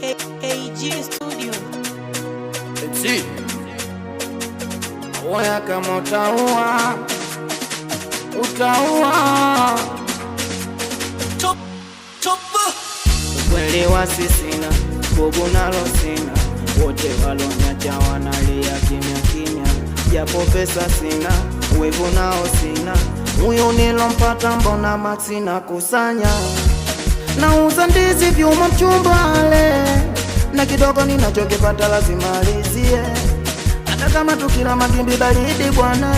AG Studio. Si oya kama utaua ukweli wa sisina nguvu nalo sina, wote walonyacha wanalia kimya kimya, japo pesa sina uwevu nao sina, huyu nilompata mbona maxi na kusanya, nauza ndizi vyuma mchumbale, na kidogo ninachokipata lazima alizie, hata kama tukila magimbi baridi bwana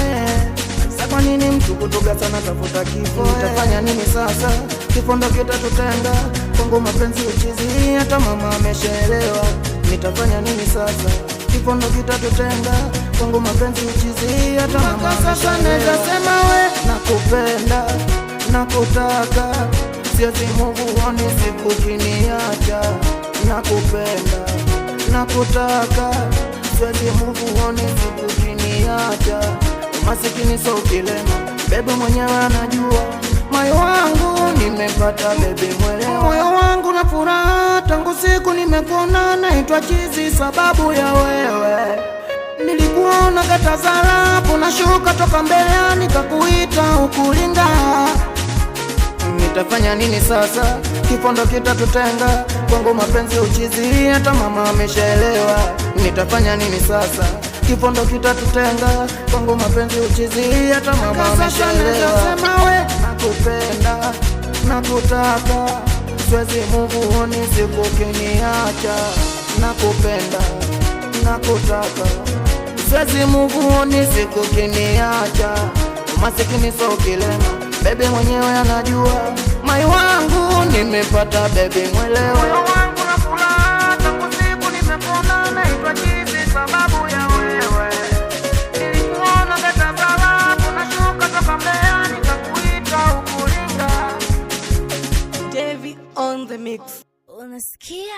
sasa kwa nini mtu kutoka sana tafuta kifo? Nitafanya nini sasa? Kifo ndo kitatutenga, kwangu mapenzi uchizi, hata mama ameshaelewa. Nitafanya nini sasa? Kifo ndo kitatutenga, kwangu mapenzi uchizi, hata mama ameshaelewa. Sema we nakupenda, nakutaka, siwezi move on siku kiniacha. Nakupenda, nakutaka, siwezi move on siku kiniacha. Masikini so kilema, bebe mwenyewe anajua. Moyo wangu nimepata bebe mwelewa. Moyo wangu na furaha tangu siku nimekuona, naitwa chizi sababu ya wewe. Nilikuona katazara, unashuka toka mbele, nikakuita ukulinga. Nitafanya nini sasa? Kifo ndo kitatutenga, kwangu mapenzi uchizi, hata mama ameshaelewa. Nitafanya nini sasa? Kifo ndo kitatutenga, kwangu mapenzi uchizi, hata mama ameshaelewa. Sema we nakupenda, nakutaka, siwezi move on siku kiniacha. Nakupenda, nakutaka, siwezi move on siku kiniacha. Masikini so kilema, bebe mwenyewe anajua. Moyo wangu nimepata bebe mwelewa. Moyo wangu na furaha tangu siku nimekuona, naitwa chizi sababu ya wewe. Nilikuona katazara, unashuka toka mbele, nikakuita ukulinga. Davy on the mix. Unasikia?